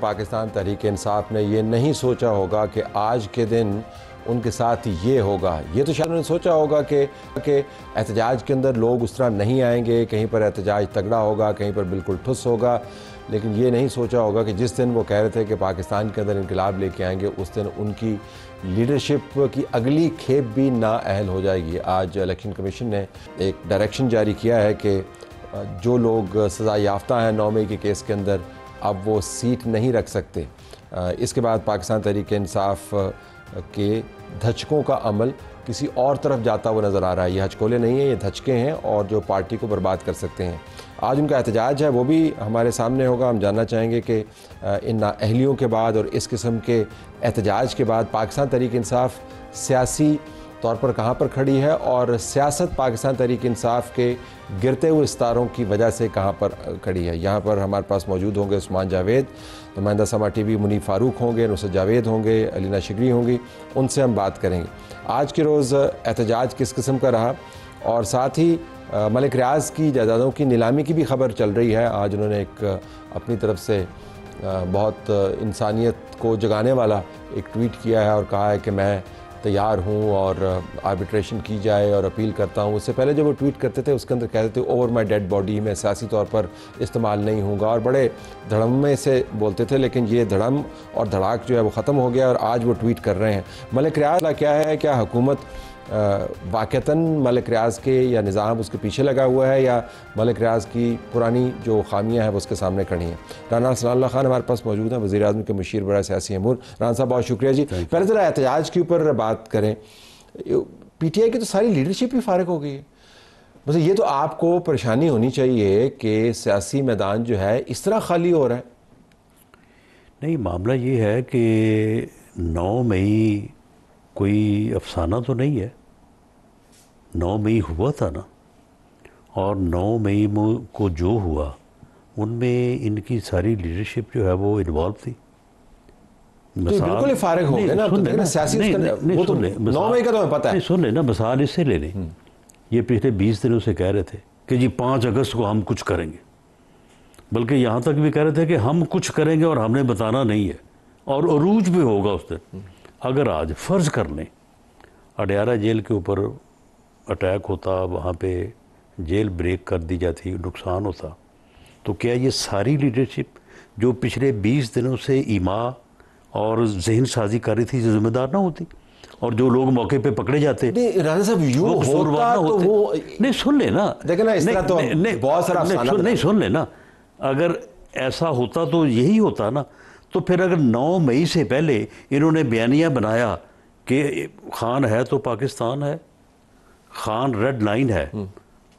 पाकिस्तान तहरीक इंसाफ ने ये नहीं सोचा होगा कि आज के दिन उनके साथ ये होगा। ये तो शायद उन्होंने सोचा होगा कि एहतजाज के अंदर लोग उस तरह नहीं आएंगे, कहीं पर एहतजाज तगड़ा होगा, कहीं पर बिल्कुल ठुस होगा, लेकिन ये नहीं सोचा होगा कि जिस दिन वो कह रहे थे कि पाकिस्तान के अंदर इनकलाब लेके आएंगे, उस दिन उनकी लीडरशिप की अगली खेप भी नाअहल हो जाएगी। आज इलेक्शन कमीशन ने एक डायरेक्शन जारी किया है कि जो लोग सज़ा याफ्ता हैं 9 मई के केस के अंदर, अब वो सीट नहीं रख सकते। इसके बाद पाकिस्तान तहरीक इंसाफ के धचकों का अमल किसी और तरफ जाता हुआ नज़र आ रहा है। ये हचकोले नहीं हैं, ये धचके हैं और जो पार्टी को बर्बाद कर सकते हैं। आज उनका एहतजाज है, वो भी हमारे सामने होगा। हम जानना चाहेंगे कि इन नाअहलियों के बाद और इस किस्म के एहतजाज के बाद पाकिस्तान तहरीक इंसाफ सियासी तौर पर कहाँ पर खड़ी है और सियासत पाकिस्तान तहरीक इंसाफ के गिरते हुए सितारों की वजह से कहाँ पर खड़ी है। यहाँ पर हमारे पास मौजूद होंगे उस्मान जावेद, नुमाइंदा समा टीवी मुनीफ फारूक होंगे, नुसरत जावेद होंगे, अलीना शिगरी होंगी। उनसे हम बात करेंगे आज के रोज़ एहतजाज किस किस्म का रहा, और साथ ही मलिक रियाज की जायदादों की नीलामी की भी खबर चल रही है। आज उन्होंने एक अपनी तरफ से बहुत इंसानियत को जगाने वाला एक ट्वीट किया है और कहा है कि मैं तैयार हूँ और आर्बिट्रेशन की जाए और अपील करता हूँ। उससे पहले जब वो ट्वीट करते थे उसके अंदर कहते थे ओवर माई डेड बॉडी, मैं सियासी तौर पर इस्तेमाल नहीं होऊंगा, और बड़े धड़म्मे से बोलते थे, लेकिन ये धड़म और धड़ाक जो है वो ख़त्म हो गया और आज वो ट्वीट कर रहे हैं। मलिक रियाज क्या है, क्या हुकूमत वाक़तन मलिक रियाज के या निज़ाम उसके पीछे लगा हुआ है, या मलिक रियाज की पुरानी जो खामियां हैं वो उसके सामने खड़ी हैं? राना सनाउल्लाह खान हमारे पास मौजूद हैं, वज़ीर आज़म के मुशीर बड़ा सियासी अमूर। राना साहब बहुत शुक्रिया जी। पहले ज़रा एहतजाज के ऊपर बात करें। PTI की तो सारी लीडरशिप ही फारिग हो गई है। बस ये तो आपको परेशानी होनी चाहिए कि सियासी मैदान जो है इस तरह खाली हो रहा है। नहीं, मामला ये है कि 9 मई कोई अफसाना तो नहीं है। 9 मई हुआ था ना, और 9 मई को जो हुआ उनमें इनकी सारी लीडरशिप जो है वो इन्वॉल्व थी। तो बिल्कुल ही फारिग हो गए ना, तो सियासी वो तो 9 मई का तो हमें पता है। सुन लेना, मिसाल इससे ले लें। ये पिछले 20 दिनों से कह रहे थे कि जी 5 अगस्त को हम कुछ करेंगे, बल्कि यहाँ तक भी कह रहे थे कि हम कुछ करेंगे और हमने बताना नहीं है, और अरूज भी होगा उस दिन। अगर आज फ़र्ज़ कर लें अडयारा जेल के ऊपर अटैक होता, वहाँ पे जेल ब्रेक कर दी जाती, नुकसान होता, तो क्या ये सारी लीडरशिप जो पिछले 20 दिनों से ईमा और जहन साजी कर रही थी जिम्मेदार ना होती, और जो लोग मौके पे पकड़े जाते? राजा साहब यूं होता तो वो नहीं, सुन लेना, देखो ना, इस तरह तो बहुत सारा नहीं, सुन लेना, अगर ऐसा होता तो यही होता ना। तो फिर अगर 9 मई से पहले इन्होंने बयानिया बनाया कि खान है तो पाकिस्तान है, खान रेड लाइन है,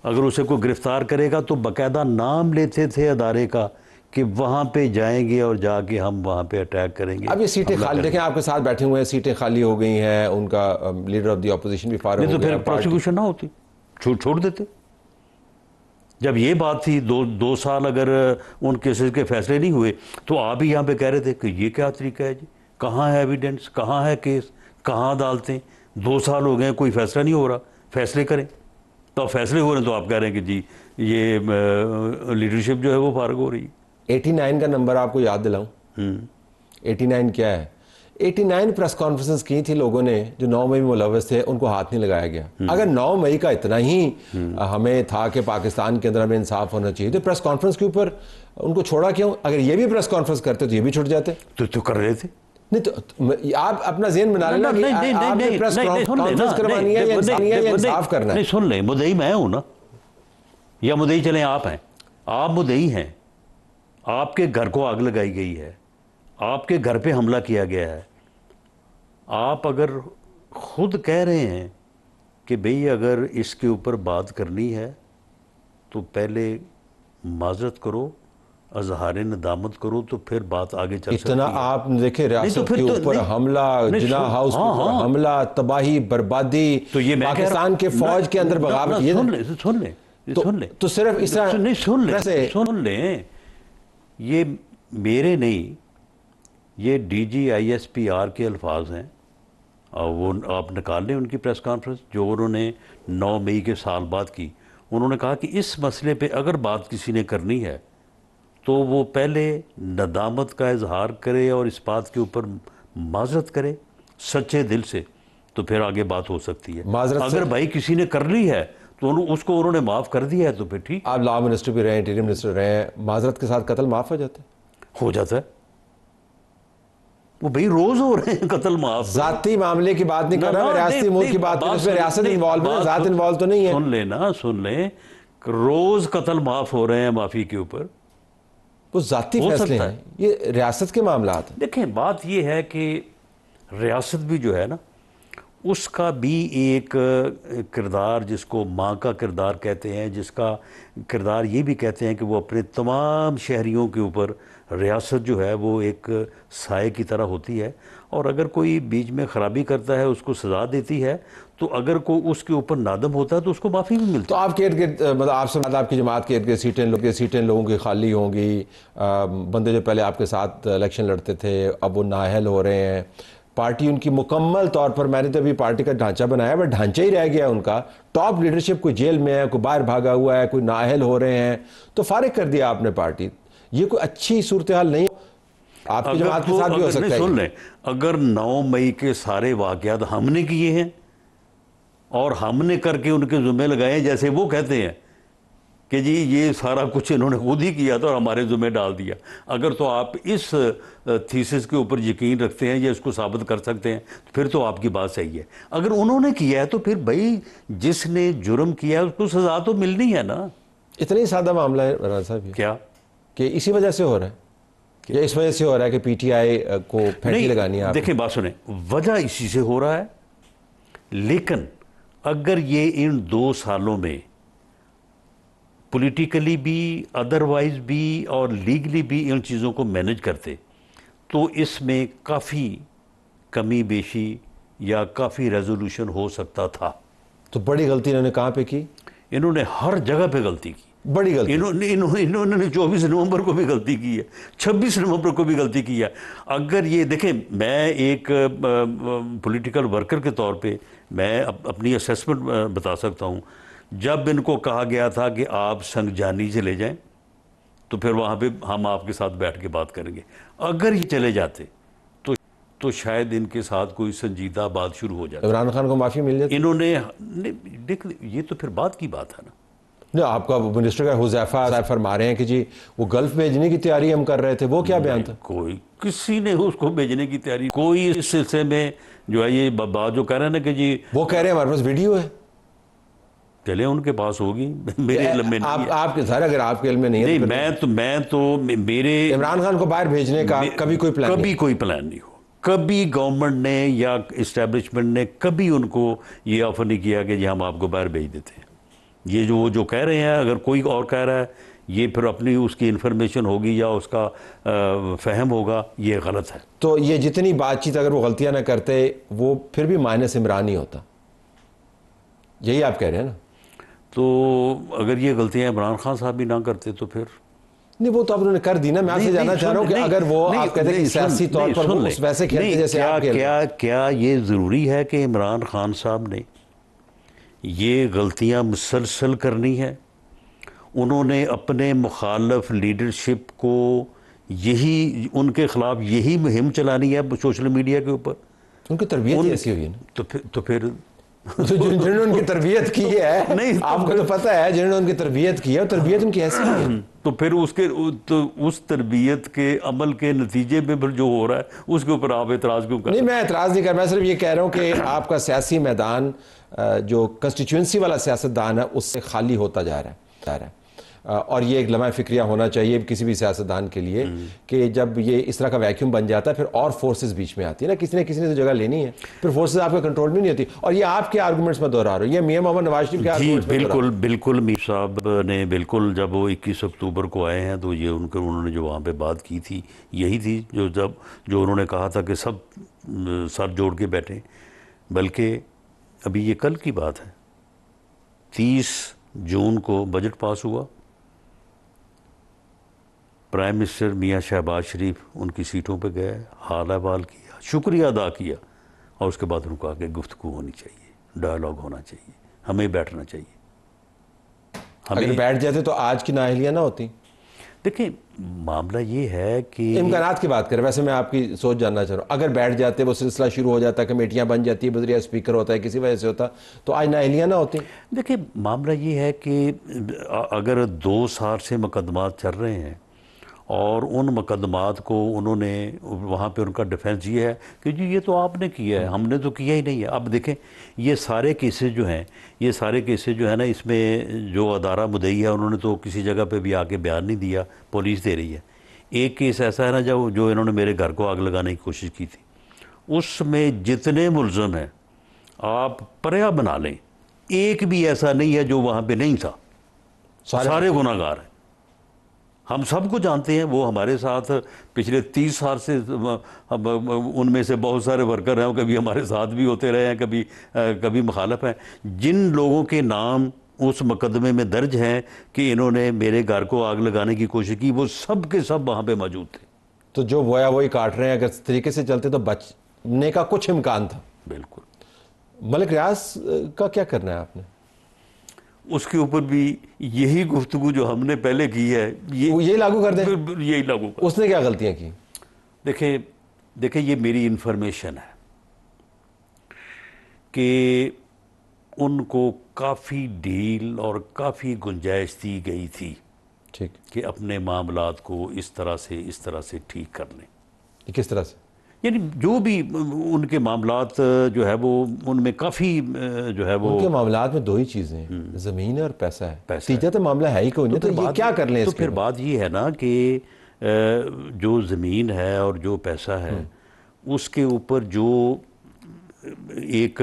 अगर उसे कोई गिरफ्तार करेगा तो बाकायदा नाम लेते थे अदारे का कि वहाँ पे जाएंगे और जाके हम वहाँ पे अटैक करेंगे। अब ये सीटें खाली, देखें आपके साथ बैठे हुए हैं, सीटें खाली हो गई हैं, उनका लीडर ऑफ द ऑपोजिशन भी फारिग हो गया। तो फिर प्रोसिक्यूशन ना होती, छोड़ देते। जब ये बात थी 2 साल अगर उन केसेस के फैसले नहीं हुए, तो आप ही यहाँ पे कह रहे थे कि ये क्या तरीका है जी, कहाँ है एविडेंस, कहाँ है केस, कहाँ अदालतें, 2 साल हो गए कोई फैसला नहीं हो रहा, फैसले करें। तो फैसले हो रहे हैं तो आप कह रहे हैं कि जी ये लीडरशिप जो है वो फारिग हो रही है। 89 का नंबर आपको याद दिलाऊं? 89 क्या है? 89 प्रेस कॉन्फ्रेंस की थी लोगों ने जो 9 मई में मुलव्वस थे, उनको हाथ नहीं लगाया गया। अगर 9 मई का इतना ही हमें था कि पाकिस्तान के अंदर हमें इंसाफ होना चाहिए, तो प्रेस कॉन्फ्रेंस के ऊपर उनको छोड़ा क्यों? अगर ये भी प्रेस कॉन्फ्रेंस करते तो ये भी छुट जाते। तो कर रहे थे। नहीं तो आप अपना ज़हन बना लेना कि आपने प्रेस कॉन्फ्रेंस करवानी है या इंसाफ करना है। नहीं, सुन ले, मुद्दई मैं हूं ना, या मुद्दई चले आप हैं? आप मुद्दई हैं, आपके घर को आग लगाई गई है, आपके घर पे हमला किया गया है। आप अगर खुद कह रहे हैं कि भाई अगर इसके ऊपर बात करनी है तो पहले माजरत करो, अजहार नदामत करो, तो फिर बात आगे चल सकती है। इतना आप देखें, रियासत के ऊपर हमला, जिना हाउस के ऊपर हमला, तबाही, बर्बादी, तो ये पाकिस्तान के फौज के अंदर बगावत। सुन ले तो सिर्फ इस नहीं, सुन ले, ये मेरे नहीं, ये DGISPR के अल्फाज हैं, और वो आप निकाल लें उनकी प्रेस कॉन्फ्रेंस जो उन्होंने 9 मई के साल बाद की। उन्होंने कहा कि इस मसले पे अगर बात किसी ने करनी है तो वो पहले नदामत का इजहार करे और इस बात के ऊपर माजरत करे सच्चे दिल से, तो फिर आगे बात हो सकती है। अगर भाई किसी ने कर ली है तो उसको उन्होंने माफ़ कर दिया है तो फिर ठीक। आप लॉ मिनिस्टर भी रहे, इंटीरियर मिनिस्टर रहे, माजरत के साथ कत्ल माफ़ हो जाता है? हो जाता है, वो भाई रोज हो रहे हैं कत्ल माफ। जाती मामले की बात नहीं कर रहा, रियासती मुल्क की बात कर रहा, इसमें रियासत इन्वॉल्व है, जात इन्वॉल्व तो नहीं है। सुन लें, रोज कत्ल माफ हो रहे हैं माफी के ऊपर, वो जाती फैसले हैं, ये रियासत के मामला हैं। देखें, बात ये है कि रियासत भी जो है ना, उसका भी एक किरदार, जिसको माँ का किरदार कहते हैं, जिसका किरदार ये भी कहते हैं कि वो अपने तमाम शहरियों के ऊपर रियासत जो है वो एक साए की तरह होती है, और अगर कोई बीच में ख़राबी करता है उसको सज़ा देती है, तो अगर कोई उसके ऊपर नादम होता है तो उसको माफ़ी भी मिलती है। तो आपके इर्द गिर्द, मतलब आपसे आपकी जमात के इर्द गिर्द सीटें लोगों की खाली होंगी, बंदे जो पहले आपके साथ इलेक्शन लड़ते थे अब वो नाअहल हो रहे हैं, पार्टी उनकी मुकम्मल तौर पर, मैंने तो अभी पार्टी का ढांचा बनाया बट ढांचा ही रह गया उनका, टॉप लीडरशिप कोई जेल में है, कोई बाहर भागा हुआ है, कोई नाअहल हो रहे हैं, तो फारिग कर दिया आपने पार्टी। ये कोई अच्छी सूरत हाल नहीं, आपकी जमात के साथ भी हो सकता है। सुन लें, अगर 9 मई के सारे वाक़यात हमने किए हैं और हमने करके उनके ज़ुम्मे लगाए, जैसे वो कहते हैं कि जी ये सारा कुछ इन्होंने खुद ही किया था और हमारे ज़ुम्मे डाल दिया, अगर तो आप इस थीसिस के ऊपर यकीन रखते हैं या इसको साबित कर सकते हैं तो फिर तो आपकी बात सही है। अगर उन्होंने किया है तो फिर भाई जिसने जुर्म किया है उसको सज़ा तो मिलनी है ना। इतना ही सादा मामला है राना साहब, क्या कि इसी वजह से हो रहा है या इस वजह से हो रहा है कि पीटीआई को फैंटी लगानी है? देखिए बात सुने, वजह इसी से हो रहा है, लेकिन अगर ये इन 2 सालों में पॉलिटिकली भी, अदरवाइज भी और लीगली भी इन चीज़ों को मैनेज करते तो इसमें काफ़ी कमी बेशी या काफ़ी रेजोल्यूशन हो सकता था। तो बड़ी गलती इन्होंने कहाँ पे की? इन्होंने हर जगह पे गलती की, बड़ी गलती। इन्होंने 24 नवंबर को भी गलती की है, 26 नवंबर को भी गलती की है। अगर ये देखें, मैं एक पॉलिटिकल वर्कर के तौर पे मैं अपनी असेसमेंट बता सकता हूँ। जब इनको कहा गया था कि आप संगजानी चले जाएं तो फिर वहाँ पे हम आपके साथ बैठ के बात करेंगे, अगर ये चले जाते तो शायद इनके साथ कोई संजीदा बात शुरू हो जाती। इमरान खान को माफ़ी मिल जाती। इन्होंने देख, ये तो फिर बात की बात है ना। नहीं, आपका मिनिस्टर का हुज़ैफा फरमा रहे हैं कि जी वो गल्फ भेजने की तैयारी हम कर रहे थे, वो क्या बयान था? कोई किसी ने उसको भेजने की तैयारी, कोई इस सिलसिले में जो है ये बात जो कह रहे हैं ना कि जी, वो कह रहे हैं हमारे पास वीडियो है, चले उनके पास होगी, मेरे इल्म में नहीं है। आपके सर, अगर आपके इल्म में नहीं है मैं तो मेरे इमरान खान को बाहर भेजने का कभी कोई प्लान नहीं हो, कभी गवर्नमेंट ने या इस्टेब्लिशमेंट ने कभी उनको ये ऑफर नहीं किया कि जी हम आपको बाहर भेज देते हैं। ये जो कह रहे हैं, अगर कोई और कह रहा है, ये फिर अपनी उसकी इन्फॉर्मेशन होगी या उसका फहम होगा, ये गलत है। तो ये जितनी बातचीत अगर वो गलतियां ना करते, वो फिर भी माइनस इमरान ही होता, यही आप कह रहे हैं ना? तो अगर ये गलतियां इमरान खान साहब भी ना करते तो फिर नहीं, वो तो अब उन्होंने कर दी ना। मैं आपसे जानना चाह रहा हूं कि अगर वो आप कहते हैं कि सियासी तौर पर वो उस वैसे खेलते जैसे आप खेल रहे हैं, क्या ये ज़रूरी है कि इमरान खान साहब ने ये गलतियां मुसलसल करनी है? उन्होंने अपने मुखालफ लीडरशिप को यही, उनके खिलाफ यही मुहिम चलानी है सोशल मीडिया के ऊपर? उनकी तरबियत ऐसी हुई है ना, तो फिर जिन्होंने उनकी तरबियत की है, नहीं आपको तो पता है, जिन्होंने उनकी तरबियत की है, तरबियत उनकी ऐसी है, तो फिर उस तरबियत के अमल के नतीजे में फिर जो हो रहा है उसके ऊपर आप एतराज़ क्यों कर? नहीं, मैं एतराज़ नहीं कर, मैं सिर्फ ये कह रहा हूँ कि आपका सियासी मैदान जो कंस्टिट्यूंसी वाला सियासतदान है उससे खाली होता जा रहा है। और ये एक लम्हा फ़िक्रिया होना चाहिए किसी भी सियासतदान के लिए कि जब ये इस तरह का वैक्यूम बन जाता है फिर और फोर्सेस बीच में आती है ना, किसी ने तो जगह लेनी है, फिर फोर्सेस आपके कंट्रोल में नहीं होती। और ये आपके आर्गूमेंट्स में दोहरा रहे हो, ये मियां मोहम्मद नवाज शरीफ के आर्गूमेंट्स में बिल्कुल मीर साहब ने बिल्कुल, जब वो 21 अक्टूबर को आए हैं तो ये उन्होंने जो वहाँ पर बात की थी यही थी जो उन्होंने कहा था कि सब सर जोड़ के बैठे। बल्कि अभी ये कल की बात है, 30 जून को बजट पास हुआ, प्राइम मिनिस्टर मियां शहबाज शरीफ उनकी सीटों पे गए, हाल अहवाल किया, शुक्रिया अदा किया, और उसके बाद उनको आगे गुफ्तगू होनी चाहिए, डायलॉग होना चाहिए, हमें बैठना चाहिए। अगर बैठ जाते तो आज की नाअहलियाँ ना होती? देखिए मामला ये है कि इम्कानात की बात करें, वैसे मैं आपकी सोच जानना चाह रहा हूँ, अगर बैठ जाते, वो सिलसिला शुरू हो जाता, कमेटियां बन जाती है, बजरिया स्पीकर होता है, किसी वजह से होता, तो आज नाअहलियाँ ना होती। देखिए मामला ये है कि अगर 2 साल से मुकदमात चल रहे हैं और उन मुकदमात को उन्होंने वहाँ पे उनका डिफेंस ये है कि जी ये तो आपने किया है, हमने तो किया ही नहीं है। अब देखें ये सारे केसेस जो हैं, ये सारे केसेस जो है ना, इसमें जो अदारा मुद्दई है उन्होंने तो किसी जगह पे भी आके बयान नहीं दिया, पुलिस दे रही है। एक केस ऐसा है ना जो इन्होंने मेरे घर को आग लगाने की कोशिश की थी, उसमें जितने मुलज़म हैं आप पर्या बना लें, एक भी ऐसा नहीं है जो वहाँ पे नहीं था, सारे गुनाहगार हैं। हम सबको जानते हैं, वो हमारे साथ पिछले 30 साल से उनमें से बहुत सारे वर्कर हैं, कभी हमारे साथ भी होते रहे हैं, कभी मुखालफ हैं। जिन लोगों के नाम उस मुकदमे में दर्ज हैं कि इन्होंने मेरे घर को आग लगाने की कोशिश की, वो सब के सब वहाँ पे मौजूद थे। तो जो बोया वही काट रहे हैं, अगर इस तरीके से चलते तो बचने का कुछ इम्कान था। बिल्कुल। मलिक रियाज का क्या करना है आपने? उसके ऊपर भी यही गुफ्तगू जो हमने पहले की है, ये लागू कर दें, यही लागू कर। उसने क्या गलतियां की? देखिए ये मेरी इंफॉर्मेशन है कि उनको काफ़ी डील और काफ़ी गुंजाइश दी गई थी, ठीक, कि अपने मामलात को इस तरह से ठीक कर लें। किस तरह से? यानी जो भी उनके मामलात जो है वो उनमें काफ़ी जो है वो उनके मामलात में 2 ही चीज़ें हैं, ज़मीन और पैसा है। तीसरा तो मामला है ही कोई नहीं, तो ये क्या कर लें? तो फिर बात ये है ना कि जो ज़मीन है और जो पैसा है उसके ऊपर जो एक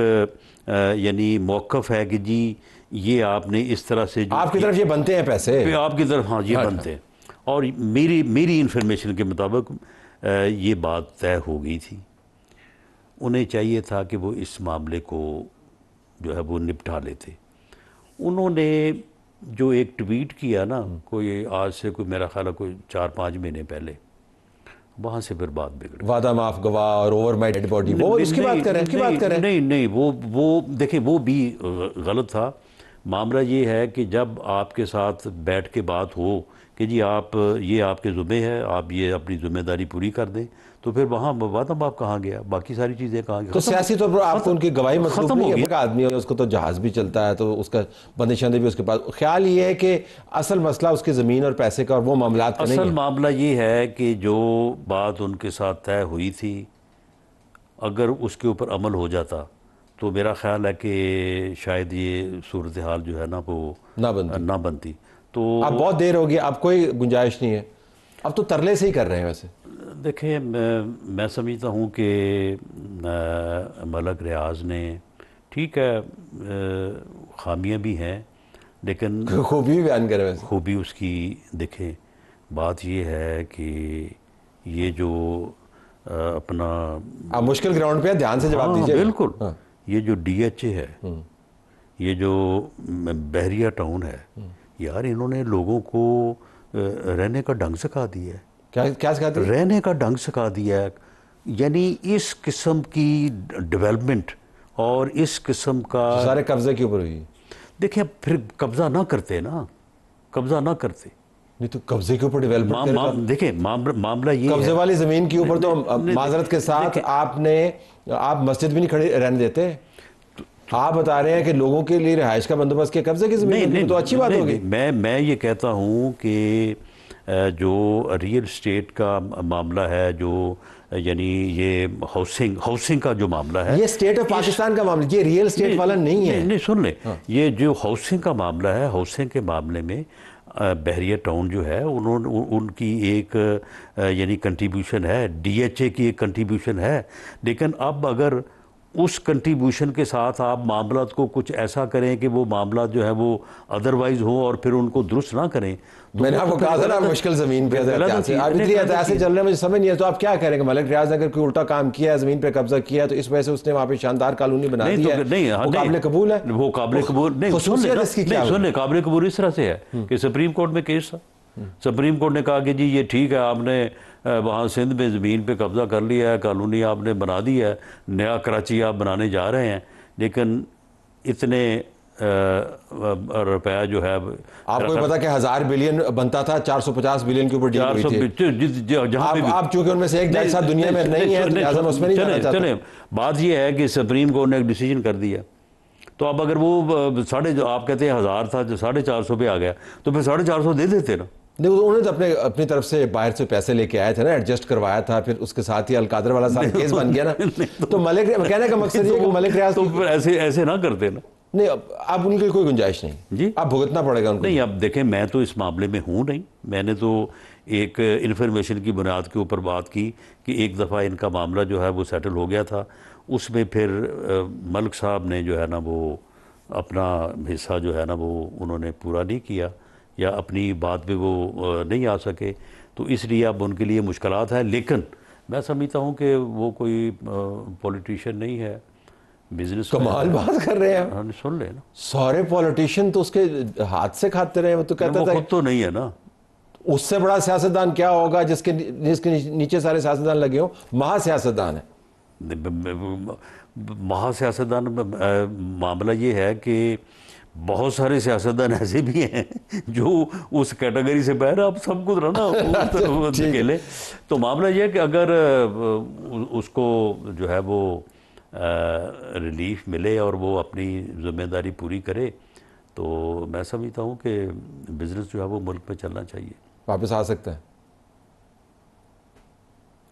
यानी मौक़िफ़ है कि जी ये आपने इस तरह से, आपकी तरफ ये बनते हैं पैसे, आपकी तरफ हाँ ये बनते हैं। और मेरी इन्फॉर्मेशन के मुताबिक ये बात तय हो गई थी। उन्हें चाहिए था कि वो इस मामले को जो है वो निपटा लेते। उन्होंने जो एक ट्वीट किया ना, कोई आज से कोई मेरा ख्याल है कोई 4-5 महीने पहले, वहाँ से फिर बात बिगड़ी। वादा माफ गवाह और ओवर माई डेड बॉडी, वो उसकी बात करें, नहीं वो देखिए वो भी गलत था। मामला ये है कि जब आपके साथ बैठ के बात हो कि जी आप ये आपके ज़ुम्मे है, आप ये अपनी ज़िम्मेदारी पूरी कर दें, तो फिर वहाँ वादा माफ कहाँ गया, बाकी सारी चीज़ें कहाँ गई? तो सियासी तौर पर आपको उनकी गवाही मतलब नहीं है? आदमी है, उसको तो जहाज़ भी चलता है, तो उसका बंदिशां भी उसके पास। ख्याल ये है कि असल मसला उसकी ज़मीन और पैसे का और वो मामला का नहीं है। असल मामला ये है कि जो बात उनके साथ तय हुई थी, अगर उसके ऊपर अमल हो जाता तो मेरा ख्याल है कि शायद ये सूरत हाल जो है ना वो ना बनती। तो अब बहुत देर हो गई, अब कोई गुंजाइश नहीं है, अब तो तरले से ही कर रहे हैं। वैसे देखिए मैं समझता हूँ कि मलिक रियाज ने, ठीक है खामियां भी हैं लेकिन खूबी भी बयान करें। वैसे खूबी उसकी देखें, बात ये है कि ये जो अपना आप मुश्किल ग्राउंड पे ध्यान से जवाब दीजिए। बिल्कुल। ये जो DHA है, ये जो बहरिया टाउन है, यार इन्होंने लोगों को रहने का ढंग सिखा दिया है। क्या सिखा दिया? रहने का ढंग सिखा दिया है। यानी इस किस्म की डेवलपमेंट और इस किस्म का सारे कब्जे के ऊपर हुई। देखिए फिर कब्जा ना करते ना, कब्जा ना करते नहीं तो कब्जे के ऊपर डेवलपमेंट देखिए मामला ये कब्जे वाली जमीन के ऊपर तो माजरत के साथ आप मस्जिद भी नहीं खड़े रहने देते। आप बता रहे हैं कि लोगों के लिए रिहाइश का बंदोबस्त किया, कब्जे की जमीन, तो अच्छी बात होगी। मैं ये कहता हूँ कि जो रियल स्टेट का मामला है, जो यानी ये हाउसिंग का जो मामला है, ये स्टेट ऑफ पाकिस्तान का मामला, ये रियल स्टेट वाला नहीं है। नहीं सुन ले, ये जो हाउसिंग का मामला है, हाउसिंग के मामले में बहरिया टाउन जो है उनकी एक यानी कंट्रीब्यूशन है, DHA की एक कंट्रीब्यूशन है। लेकिन अब अगर उस कंट्रीब्यूशन के साथ आप मामलात को कुछ ऐसा करें कि वो मामला जो है वो अदरवाइज हो और फिर उनको दुरुस्त ना करें, तो मैंने आपको कहा था ना मुश्किल जमीन पे ऐसे चल रहे हैं, मुझे समझ नहीं है। तो आप क्या करेंगे? मलिक रियाज ने अगर कोई उल्टा काम किया है, जमीन पे कब्जा किया है, तो इस वजह से उसने वहाँ पे शानदार कॉलोनी बना दी है, वो काबिल कबूल है? वो काबिल कबूल नहीं, सुन काबिल कबूल इस तरह से है कि सुप्रीम कोर्ट में केस था, सुप्रीम कोर्ट ने कहा कि जी ये ठीक है, आपने वहाँ सिंध में ज़मीन पे कब्ज़ा कर लिया है, कॉलोनी आपने बना दी है, नया कराची आप बनाने जा रहे हैं, लेकिन इतने रुपया जो है आपको भी पता कि 1000 बिलियन बनता था, 450 बिलियन के ऊपर डील हुई थी। जहाँ पे आप चूंकि उनमें से एक जज साहब दुनिया में नहीं है, तो लिहाजा मैं उसमें नहीं जाना चाहता। चले, बात ये है कि सुप्रीम कोर्ट ने एक डिसीजन कर दिया, तो अब अगर वो जो आप कहते हैं 1000 था जो 450 पे आ गया, तो फिर 450 दे देते ना। नहीं, उन्होंने तो अपनी तरफ से बाहर से पैसे लेके आए थे ना, एडजस्ट करवाया था, फिर उसके साथ ही अलकादर वाला सारा केस बन गया ना। तो मलिक, कहने का मकसद ये है कि मलिक रियाज तो फिर ऐसे ना करते ना। नहीं, अब उनकी कोई गुंजाइश नहीं जी, अब भुगतना पड़ेगा उनको। नहीं, अब देखें, मैं तो इस मामले में हूँ नहीं, मैंने तो एक इन्फॉर्मेशन की बुनियाद के ऊपर बात की कि एक दफ़ा इनका मामला जो है वो सेटल हो गया था, उसमें फिर मलिक साहब ने जो है ना वो अपना हिस्सा जो है ना वो उन्होंने पूरा नहीं किया, या अपनी बात पे वो नहीं आ सके, तो इसलिए अब उनके लिए मुश्किलात है। लेकिन मैं समझता हूँ कि वो कोई पॉलिटिशियन नहीं है, बिजनेस कमाल बात कर रहे हैं। हाँ, सुन ले ना, सारे पॉलिटिशियन तो उसके हाथ से खाते रहे। वो तो कहता था खुद तो नहीं है ना। उससे बड़ा सियासतदान क्या होगा जिसके नीचे सारे सियासतदान लगे हो। महासियासतदान है। महासियासतदान मामला ये है कि बहुत सारे सियासतदान ऐसे भी हैं जो उस कैटेगरी से बाहर, आप सब कुछ रहना अकेले। तो मामला ये है कि अगर उसको जो है वो रिलीफ मिले और वो अपनी जिम्मेदारी पूरी करे, तो मैं समझता हूँ कि बिजनेस जो है वो मुल्क में चलना चाहिए। वापस आ सकता है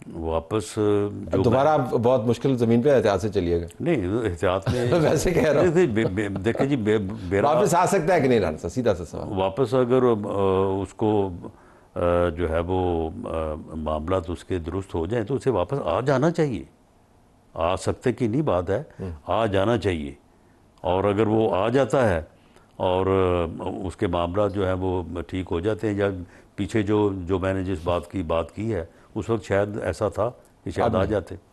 वापस दोबारा। आप बहुत मुश्किल ज़मीन पे एहतियात से चलिएगा। नहीं, एहतियात में वैसे कह रहा हूँ। देखिए जी, वापस आ सकता है कि नहीं राणा साहब, सीधा सा सवाल। वापस अगर उसको जो है वो मामला तो उसके दुरुस्त हो जाए तो उसे वापस आ जाना चाहिए। आ सकते की नहीं बात है, आ जाना चाहिए। और अगर वो आ जाता है और उसके मामला जो है वो ठीक हो जाते हैं, या पीछे जो मैंने जिस बात की है उस वक्त शायद ऐसा था कि शायद आ जाते।